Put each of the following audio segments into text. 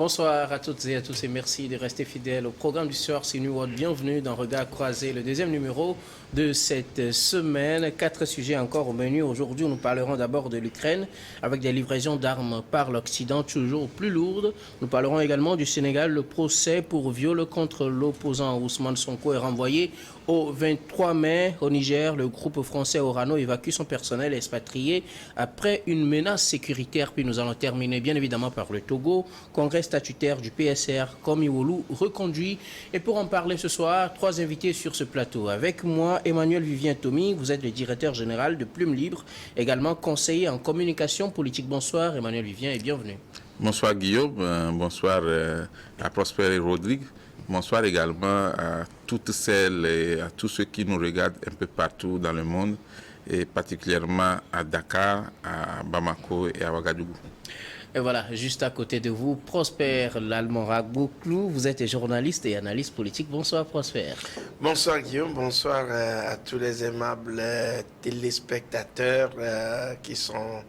Bonsoir à toutes et à tous et merci de rester fidèles au programme du soir CNews World. Bienvenue dans Regard Croisé, le deuxième numéro de cette semaine. 4 sujets encore au menu. Aujourd'hui, nous parlerons d'abord de l'Ukraine avec des livraisons d'armes par l'Occident toujours plus lourdes. Nous parlerons également du Sénégal. Le procès pour viol contre l'opposant Ousmane Sonko est renvoyé au 23 mai. Au Niger, le groupe français Orano évacue son personnel expatrié après une menace sécuritaire. Puis nous allons terminer bien évidemment par le Togo. Congrès statutaire du PSR, Komiwolu, reconduit. Et pour en parler ce soir, 3 invités sur ce plateau. Avec moi, Emmanuel Vivien Tomi, vous êtes le directeur général de Plume Libre, également conseiller en communication politique. Bonsoir Emmanuel Vivien et bienvenue. Bonsoir Guillaume, bonsoir à Prosper et Rodrigue. Bonsoir également à toutes celles et à tous ceux qui nous regardent un peu partout dans le monde, et particulièrement à Dakar, à Bamako et à Ouagadougou. Et voilà, juste à côté de vous, Prosper Lalmoragbouklou, vous êtes journaliste et analyste politique. Bonsoir Prosper. Bonsoir Guillaume, bonsoir à tous les aimables téléspectateurs qui sont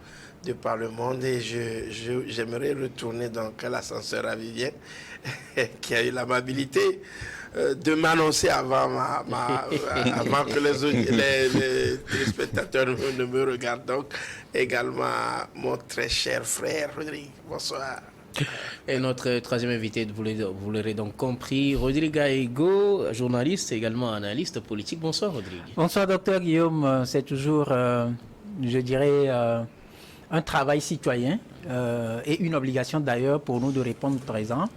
de par le monde. Et j'aimerais retourner donc à l'ascenseur à Vivien, qui a eu l'amabilité de m'annoncer avant que les téléspectateurs ne me regardent. Donc, également mon très cher frère Rodrigue. Bonsoir. Et notre troisième invité, vous l'aurez donc compris, Rodrigue Aïgo, journaliste et également analyste politique. Bonsoir Rodrigue. Bonsoir docteur Guillaume. C'est toujours, je dirais, un travail citoyen et une obligation d'ailleurs pour nous de répondre présent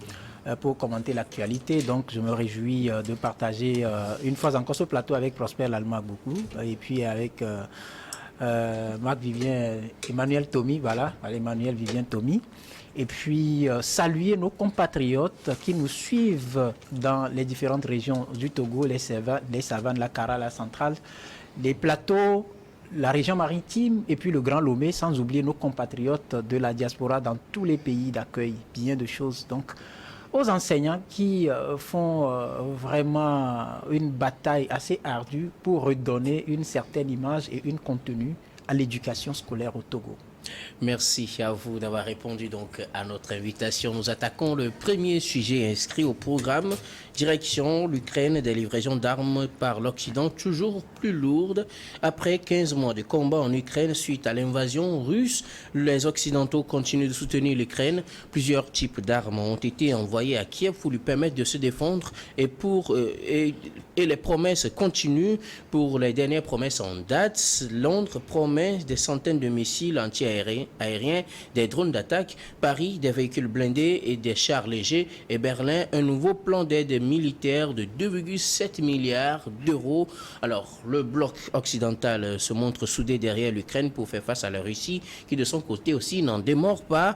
pour commenter l'actualité. Donc je me réjouis de partager une fois encore ce plateau avec Prosper Lalmoragbouklou et puis avec Marc Vivien, Emmanuel Tomi, voilà, Emmanuel Vivien Tomi. Et puis saluer nos compatriotes qui nous suivent dans les différentes régions du Togo, les savanes, la Kara, la centrale, les plateaux, la région maritime et puis le Grand Lomé, sans oublier nos compatriotes de la diaspora dans tous les pays d'accueil. Bien de choses. Donc, aux enseignants qui font vraiment une bataille assez ardue pour redonner une certaine image et une contenu à l'éducation scolaire au Togo. Merci à vous d'avoir répondu donc à notre invitation. Nous attaquons le premier sujet inscrit au programme. Direction l'Ukraine, des livraisons d'armes par l'Occident toujours plus lourdes. Après 15 mois de combat en Ukraine suite à l'invasion russe, les Occidentaux continuent de soutenir l'Ukraine. Plusieurs types d'armes ont été envoyées à Kiev pour lui permettre de se défendre et les promesses continuent. Pour les dernières promesses en date, Londres promet des centaines de missiles anti-aériens, des drones d'attaque, Paris des véhicules blindés et des chars légers et Berlin un nouveau plan d'aide militaire de 2,7 milliards d'euros. Alors, le bloc occidental se montre soudé derrière l'Ukraine pour faire face à la Russie, qui de son côté aussi n'en démord pas.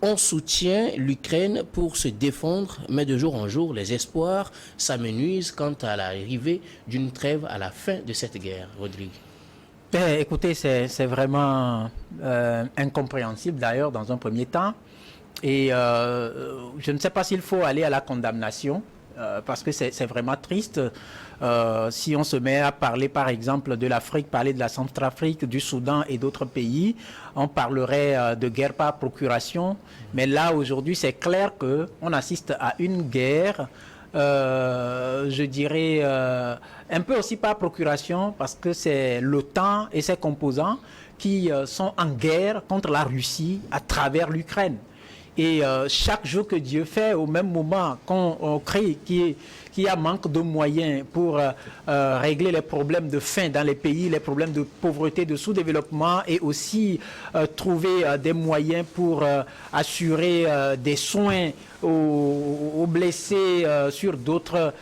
On soutient l'Ukraine pour se défendre, mais de jour en jour, les espoirs s'amenuisent quant à l'arrivée d'une trêve à la fin de cette guerre. Rodrigue. Écoutez, c'est vraiment incompréhensible d'ailleurs dans un premier temps. Et je ne sais pas s'il faut aller à la condamnation, parce que c'est vraiment triste. Si on se met à parler par exemple de l'Afrique, parler de la Centrafrique, du Soudan et d'autres pays, on parlerait de guerre par procuration. Mais là aujourd'hui c'est clair qu'on assiste à une guerre, je dirais un peu aussi par procuration, parce que c'est l'OTAN et ses composants qui sont en guerre contre la Russie à travers l'Ukraine. Et chaque jour que Dieu fait, au même moment qu'on crée qu'il y a manque de moyens pour régler les problèmes de faim dans les pays, les problèmes de pauvreté, de sous-développement, et aussi trouver des moyens pour assurer des soins aux blessés sur d'autres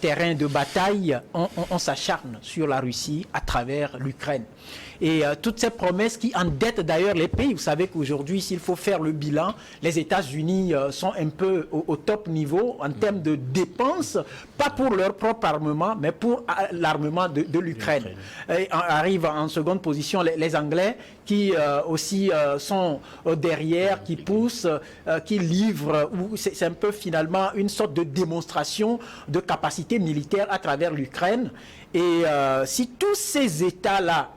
terrains de bataille, on s'acharne sur la Russie à travers l'Ukraine. Et toutes ces promesses qui endettent d'ailleurs les pays. Vous savez qu'aujourd'hui, s'il faut faire le bilan, les États-Unis sont un peu au top niveau en termes de dépenses, pas pour leur propre armement, mais pour l'armement de l'Ukraine. Arrivent en seconde position les Anglais qui aussi sont derrière, qui poussent, qui livrent. C'est un peu finalement une sorte de démonstration de capacité militaire à travers l'Ukraine. Et si tous ces États-là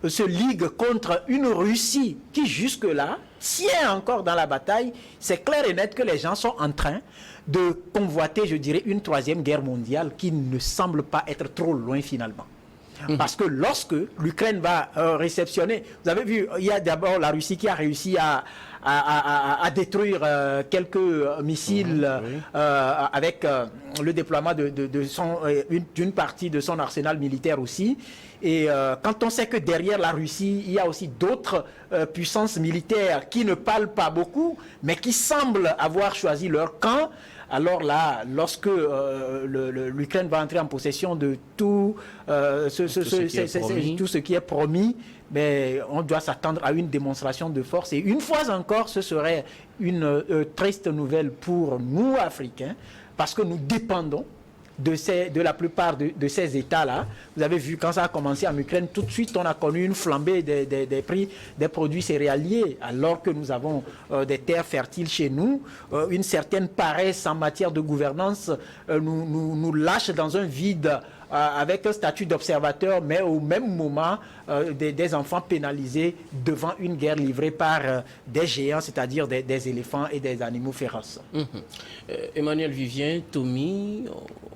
se ligue contre une Russie qui jusque-là tient encore dans la bataille, c'est clair et net que les gens sont en train de convoiter, je dirais, une troisième guerre mondiale qui ne semble pas être trop loin finalement. Parce que lorsque l'Ukraine va réceptionner, vous avez vu, il y a d'abord la Russie qui a réussi à détruire quelques missiles avec le déploiement d'une partie de son arsenal militaire aussi. Et quand on sait que derrière la Russie, il y a aussi d'autres puissances militaires qui ne parlent pas beaucoup, mais qui semblent avoir choisi leur camp, alors là, lorsque l'Ukraine va entrer en possession de tout ce qui est promis, mais on doit s'attendre à une démonstration de force. Et une fois encore, ce serait une triste nouvelle pour nous, Africains, parce que nous dépendons de la plupart de ces États-là. Vous avez vu, quand ça a commencé en Ukraine, tout de suite, on a connu une flambée des prix des produits céréaliers, alors que nous avons des terres fertiles chez nous. Une certaine paresse en matière de gouvernance nous lâche dans un vide avec un statut d'observateur, mais au même moment, des enfants pénalisés devant une guerre livrée par des géants, c'est-à-dire des éléphants et des animaux féroces. Emmanuel Vivien, Tommy,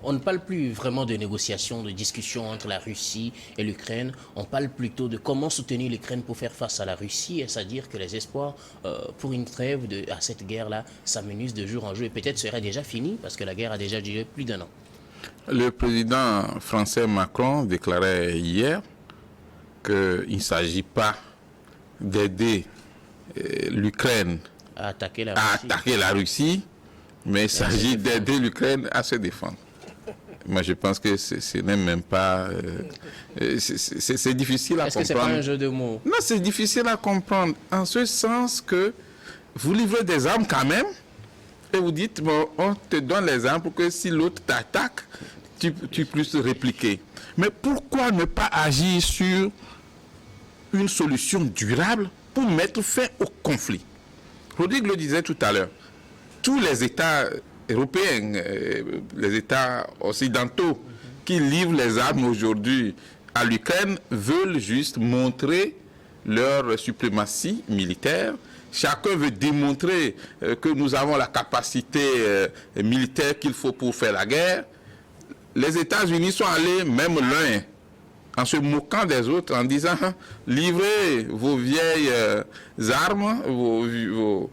on ne parle plus vraiment de négociations, de discussions entre la Russie et l'Ukraine. On parle plutôt de comment soutenir l'Ukraine pour faire face à la Russie. Est-ce à dire que les espoirs pour une trêve à cette guerre-là s'amenuisent de jour en jour et peut-être seraient déjà finis parce que la guerre a déjà duré plus d'1 an? Le président français Macron déclarait hier qu'il ne s'agit pas d'aider l'Ukraine à attaquer la Russie, mais il s'agit d'aider l'Ukraine à se défendre. Moi, je pense que ce n'est même pas... c'est difficile à comprendre. Est-ce que ce n'est pas un jeu de mots? Non, c'est difficile à comprendre, en ce sens que vous livrez des armes quand même, et vous dites, bon, on te donne les armes pour que si l'autre t'attaque, tu puisses répliquer. Mais pourquoi ne pas agir sur une solution durable pour mettre fin au conflit? Rodrigue le disait tout à l'heure, tous les États européens, les États occidentaux qui livrent les armes aujourd'hui à l'Ukraine veulent juste montrer leur suprématie militaire. Chacun veut démontrer que nous avons la capacité militaire qu'il faut pour faire la guerre. Les États-Unis sont allés, même l'un, en se moquant des autres, en disant « Livrez vos vieilles armes, vos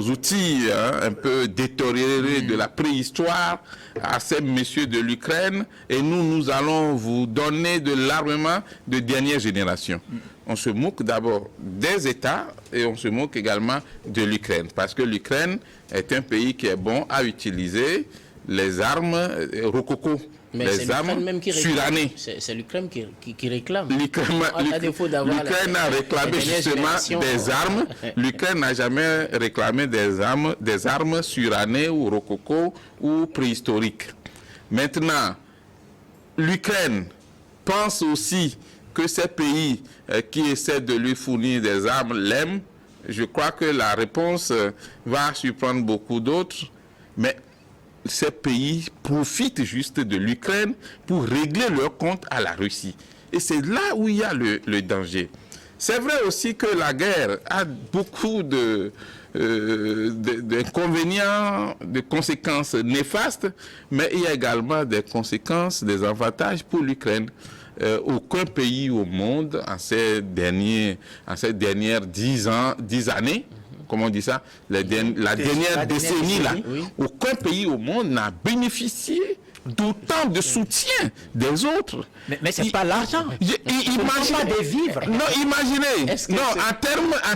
outils un peu détériorés de la préhistoire à ces messieurs de l'Ukraine et nous allons vous donner de l'armement de dernière génération. » On se moque d'abord des États et on se moque également de l'Ukraine. Parce que l'Ukraine est un pays qui est bon à utiliser les armes rococo. Mais les armes même qui surannées. C'est l'Ukraine qui réclame. L'Ukraine a réclamé justement des armes. L'Ukraine n'a jamais réclamé des armes surannées ou rococo ou préhistoriques. Maintenant, l'Ukraine pense aussi que ces pays qui essaient de lui fournir des armes l'aiment. Je crois que la réponse va surprendre beaucoup d'autres. Mais ces pays profitent juste de l'Ukraine pour régler leur compte à la Russie. Et c'est là où il y a le danger. C'est vrai aussi que la guerre a beaucoup d'inconvénients, de conséquences néfastes, mais il y a également des conséquences, des avantages pour l'Ukraine. Aucun pays au monde en ces dernières 10 années, comment on dit ça, la dernière décennie là, oui. Aucun pays au monde n'a bénéficié d'autant de soutien des autres. Mais c'est pas l'argent. Imaginez des vivres. Non, imaginez. En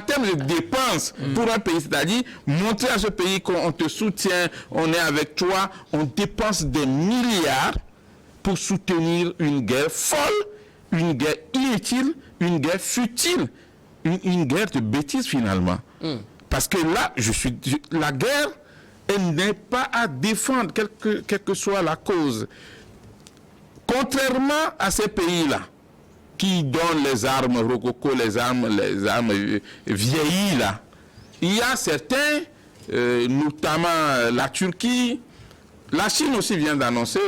termes de dépenses pour un pays, c'est-à-dire montrer à ce pays qu'on te soutient, on est avec toi, on dépense des milliards pour soutenir une guerre folle, une guerre inutile, une guerre futile, une guerre de bêtises finalement. Parce que là, la guerre, elle n'est pas à défendre, quelle que soit la cause. Contrairement à ces pays-là, qui donnent les armes rococo, les armes vieillies, là, il y a certains, notamment la Turquie, La Chine aussi vient d'annoncer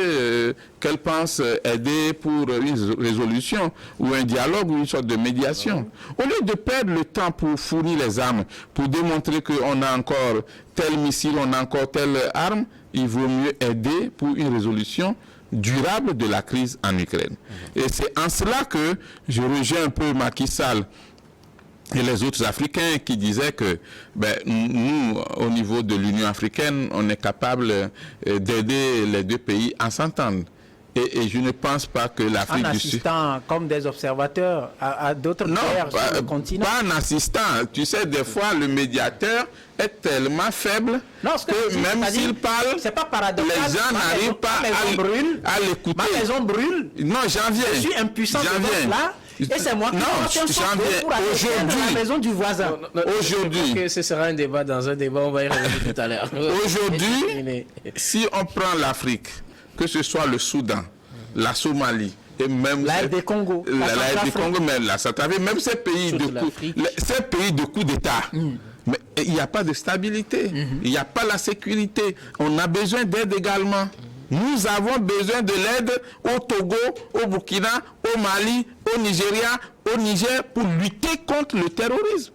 qu'elle pense aider pour une résolution ou un dialogue ou une sorte de médiation. Au lieu de perdre le temps pour fournir les armes, pour démontrer qu'on a encore tel missile, on a encore telle arme, il vaut mieux aider pour une résolution durable de la crise en Ukraine. Et c'est en cela que je rejoins un peu Macky Sall et les autres Africains qui disaient que nous, au niveau de l'Union africaine, on est capable d'aider les deux pays à s'entendre. Et je ne pense pas que l'Afrique du Sud... En assistant comme des observateurs à d'autres guerres sur le continent. Pas en assistant. Tu sais, des fois, le médiateur est tellement faible que même s'il parle, c'est pas paradoxal, les gens n'arrivent pas à l'écouter. Ma maison brûle. Non, j'en viens. Je suis impuissant là. Et c'est moi qui pour aller à la maison du voisin. Aujourd'hui, ce sera un débat dans un débat, on va y revenir tout à l'heure. Aujourd'hui, si on prend l'Afrique, que ce soit le Soudan, la Somalie, et même la RD Congo, même la Centrafrique, même ces pays de coup d'État. Mais il n'y a pas de stabilité, il n'y a pas la sécurité. On a besoin d'aide également. Nous avons besoin de l'aide au Togo, au Burkina, au Mali, au Nigeria, au Niger pour lutter contre le terrorisme.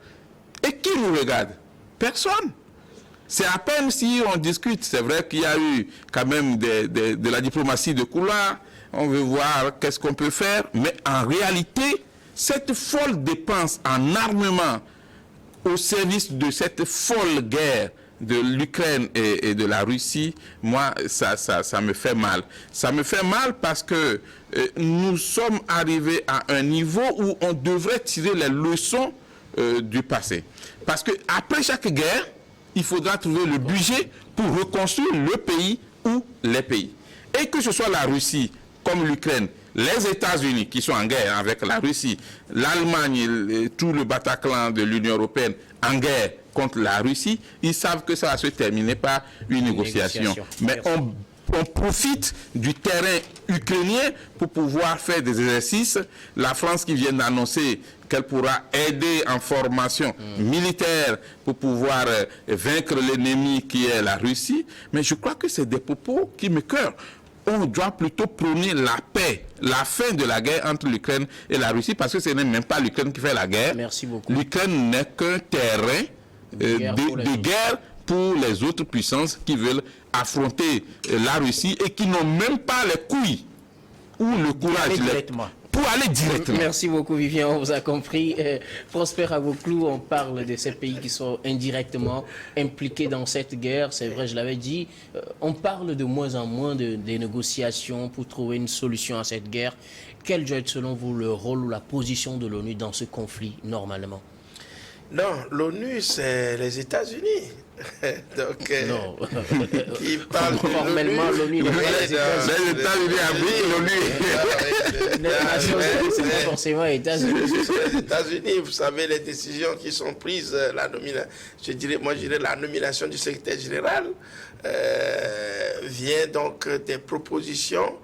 Et qui nous regarde? Personne. C'est à peine si on discute. C'est vrai qu'il y a eu quand même de la diplomatie de couloir. On veut voir qu'est-ce qu'on peut faire. Mais en réalité, cette folle dépense en armement au service de cette folle guerre de l'Ukraine et de la Russie, moi, ça me fait mal. Ça me fait mal parce que nous sommes arrivés à un niveau où on devrait tirer les leçons du passé. Parce qu'après chaque guerre, il faudra trouver le budget pour reconstruire le pays ou les pays. Et que ce soit la Russie comme l'Ukraine, les États-Unis qui sont en guerre avec la Russie, l'Allemagne, tout le Bataclan de l'Union européenne en guerre contre la Russie, ils savent que ça va se terminer par une négociation. Mais on profite du terrain ukrainien pour pouvoir faire des exercices. La France qui vient d'annoncer qu'elle pourra aider en formation militaire pour pouvoir vaincre l'ennemi qui est la Russie. Mais je crois que c'est des propos qui me cœurent. On doit plutôt prôner la paix, la fin de la guerre entre l'Ukraine et la Russie, parce que ce n'est même pas l'Ukraine qui fait la guerre. Merci beaucoup. L'Ukraine n'est qu'un terrain de guerre pour les autres puissances qui veulent affronter la Russie et qui n'ont même pas les couilles ou le courage pour aller directement. Merci beaucoup Vivien, on vous a compris. Prosper Avoclou, on parle de ces pays qui sont indirectement impliqués dans cette guerre. C'est vrai, je l'avais dit, on parle de moins en moins des négociations pour trouver une solution à cette guerre. Quel doit être selon vous le rôle ou la position de l'ONU dans ce conflit normalement? Non, l'ONU, c'est les États-Unis. Donc, non. Qui parle formellement l'ONU. Les États-Unis habitent l'ONU. Les Nations Unies, c'est pas forcément les États-Unis. Les États-Unis, vous savez, les décisions qui sont prises, je dirais la nomination du secrétaire général vient donc des propositions.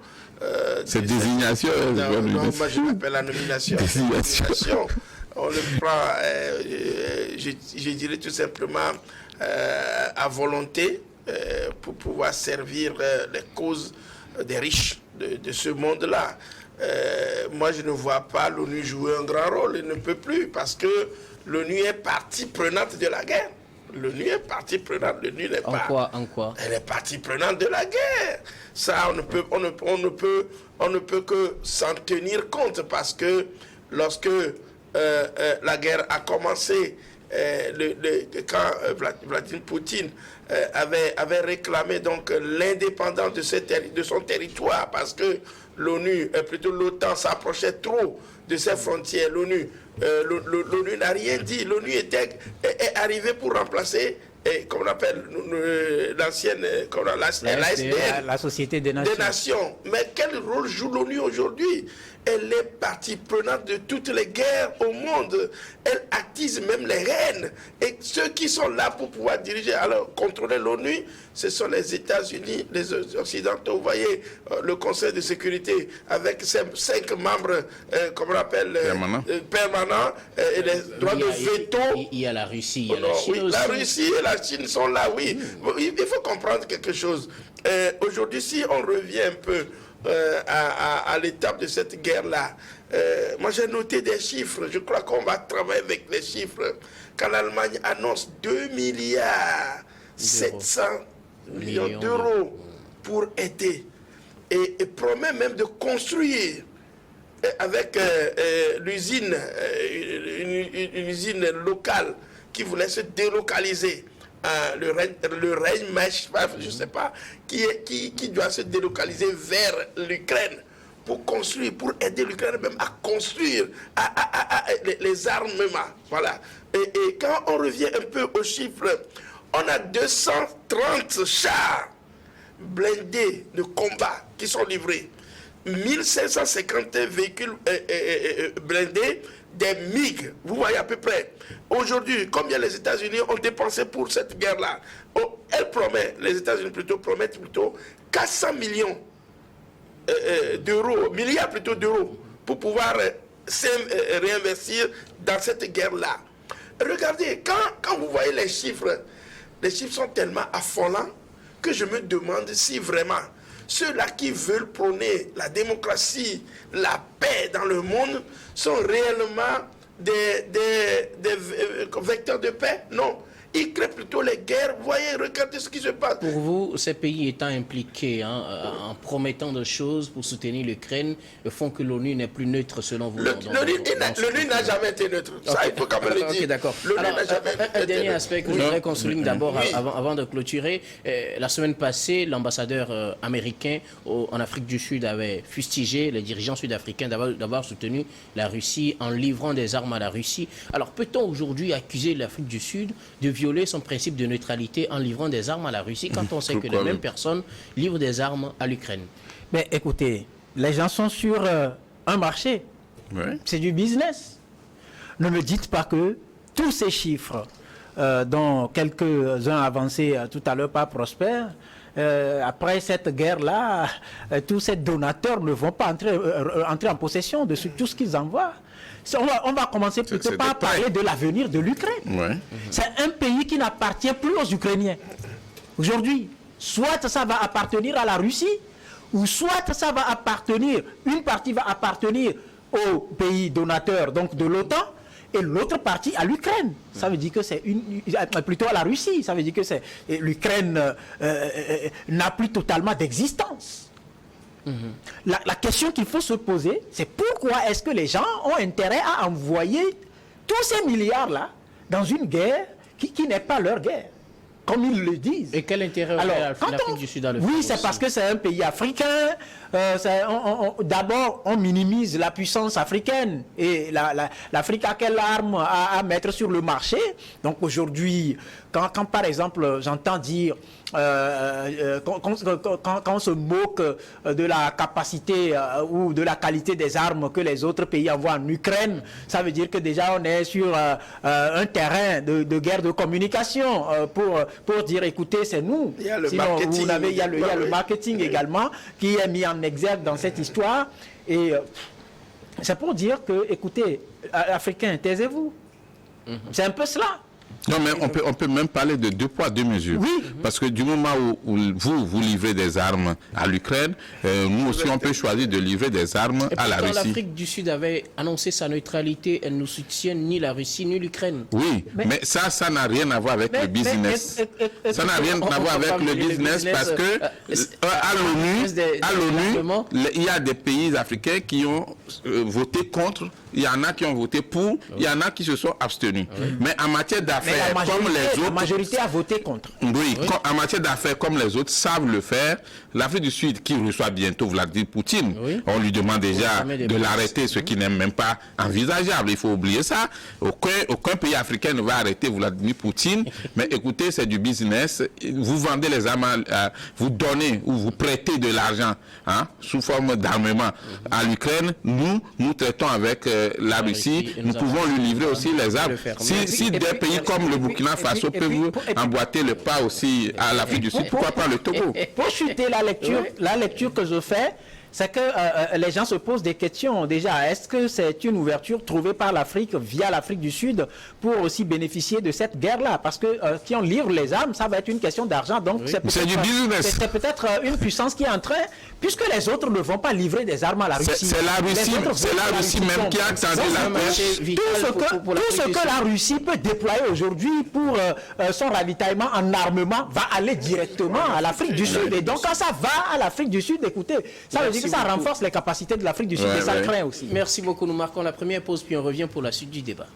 C'est désignation. Non, moi je m'appelle la nomination. Désignation. On le prend, je dirais tout simplement, à volonté pour pouvoir servir les causes des riches de ce monde-là. Moi, je ne vois pas l'ONU jouer un grand rôle. Il ne peut plus parce que l'ONU est partie prenante de la guerre. L'ONU est partie prenante. L'ONU n'est pas... En quoi? Elle est partie prenante de la guerre. Ça, on ne peut que s'en tenir compte parce que lorsque la guerre a commencé, quand Vladimir Poutine avait réclamé donc l'indépendance de son territoire parce que l'OTAN s'approchait trop de ses frontières. L'ONU n'a rien dit. L'ONU est arrivée pour remplacer, comme on appelle l'ancienne, la Société des Nations. Mais quel rôle joue l'ONU aujourd'hui? Elle est partie prenante de toutes les guerres au monde. Elle attise même les reines. Et ceux qui sont là pour pouvoir diriger, alors contrôler l'ONU, ce sont les États-Unis, les Occidentaux. Vous voyez, le Conseil de sécurité avec ses 5 membres, comme on appelle, permanents, et les droits de veto. Il y a la Russie, il y a la Chine aussi. La Russie et la Chine sont là, oui. Il faut comprendre quelque chose. Aujourd'hui, si on revient un peu à l'étape de cette guerre-là, moi j'ai noté des chiffres. Je crois qu'on va travailler avec les chiffres. Quand l'Allemagne annonce 2 milliards 700 millions d'euros pour aider et promet même de construire avec l'usine, une usine locale qui voulait se délocaliser. Le Rheinmesh, je ne sais pas, qui doit se délocaliser vers l'Ukraine pour construire, pour aider l'Ukraine même à construire les armements. Voilà. Et quand on revient un peu aux chiffres, on a 230 chars blindés de combat qui sont livrés, 1550 véhicules blindés, des MiG, vous voyez à peu près. Aujourd'hui, combien les États-Unis ont dépensé pour cette guerre-là? Les États-Unis promettent 400 millions d'euros, milliards plutôt d'euros, pour pouvoir réinvestir dans cette guerre-là. Regardez, quand vous voyez les chiffres sont tellement affolants que je me demande si vraiment ceux-là qui veulent prôner la démocratie, la paix dans le monde, sont réellement des vecteurs de paix. Non. Ils créent plutôt les guerres. Voyez, regardez ce qui se passe. Pour vous, ces pays étant impliqués en promettant des choses pour soutenir l'Ukraine, font que l'ONU n'est plus neutre selon vous? L'ONU n'a jamais été neutre. Ça, il faut quand même le dire. D'accord. Un dernier aspect que je voudrais qu'on souligne d'abord avant de clôturer. La semaine passée, l'ambassadeur américain en Afrique du Sud avait fustigé les dirigeants sud-africains d'avoir soutenu la Russie en livrant des armes à la Russie. Alors, peut-on aujourd'hui accuser l'Afrique du Sud de violer son principe de neutralité en livrant des armes à la Russie quand on sait que les mêmes personnes livrent des armes à l'Ukraine? Mais écoutez, les gens sont sur un marché. Ouais. C'est du business. Ne me dites pas que tous ces chiffres dont quelques-uns avancés tout à l'heure par Prosper, après cette guerre-là, tous ces donateurs ne vont pas entrer en possession de tout ce qu'ils envoient. On va commencer plutôt par parler de l'avenir de l'Ukraine. Ouais. C'est un pays qui n'appartient plus aux Ukrainiens. Aujourd'hui, soit ça va appartenir à la Russie, ou soit ça va appartenir, une partie va appartenir aux pays donateurs, donc de l'OTAN, et l'autre partie à l'Ukraine. Ça veut dire que c'est plutôt à la Russie. Ça veut dire que l'Ukraine n'a plus totalement d'existence. La question qu'il faut se poser, c'est pourquoi est-ce que les gens ont intérêt à envoyer tous ces milliards-là dans une guerre qui n'est pas leur guerre, comme ils le disent. Et quel intérêt aurait l'Afrique du Sud dans le Oui, c'est parce que c'est un pays africain. D'abord, on minimise la puissance africaine et l'Afrique a quelle arme à mettre sur le marché. Donc aujourd'hui, quand par exemple j'entends dire quand on se moque de la capacité ou de la qualité des armes que les autres pays envoient en Ukraine, ça veut dire que déjà on est sur un terrain de guerre de communication pour dire écoutez c'est nous. Il y a le marketing. Il y a le marketing également qui est mis en exergue dans cette histoire et c'est pour dire que écoutez Africains taisez-vous. C'est un peu cela. Non, mais on peut même parler de 2 poids, 2 mesures. Oui. Parce que du moment où vous livrez des armes à l'Ukraine, nous aussi, on peut choisir de livrer des armes à la Russie. L'Afrique du Sud avait annoncé sa neutralité, elle ne soutient ni la Russie ni l'Ukraine. Oui, mais ça n'a rien à voir avec le business. Ça n'a rien à voir avec le business parce que à l'ONU, il y a des pays africains qui ont voté contre, il y en a qui ont voté pour, il y en a qui se sont abstenus. Mais en matière d'affaires comme les autres... La majorité a voté contre. Oui, en matière d'affaires comme les autres savent le faire. L'Afrique du Sud, qui reçoit bientôt Vladimir Poutine, on lui demande déjà de l'arrêter, ce qui n'est même pas envisageable. Il faut oublier ça. Aucun pays africain ne va arrêter Vladimir Poutine. Mais écoutez, c'est du business. Vous vendez les armes, vous donnez ou vous prêtez de l'argent sous forme d'armement à l'Ukraine. Nous traitons avec la Russie. Nous pouvons lui livrer aussi les armes. Si des pays comme le Burkina Faso peuvent emboîter le pas aussi à l'Afrique du Sud, pourquoi pas le Togo? Pour chuter la lecture que je fais, c'est que les gens se posent des questions. Déjà, est-ce que c'est une ouverture trouvée par l'Afrique via l'Afrique du Sud pour aussi bénéficier de cette guerre-là? Parce que si on livre les armes, ça va être une question d'argent. Donc, c'est du business. C'est peut-être une puissance qui est en train, puisque les autres ne vont pas livrer des armes à la Russie. C'est la Russie même qui a attendu la paix. Tout ce que la Russie peut déployer aujourd'hui pour son ravitaillement en armement va aller directement à l'Afrique du Sud. Et donc, quand ça va à l'Afrique du Sud, écoutez, ça veut dire que ça renforce les capacités de l'Afrique du Sud et ça craint aussi. Merci beaucoup. Nous marquons la première pause, puis on revient pour la suite du débat.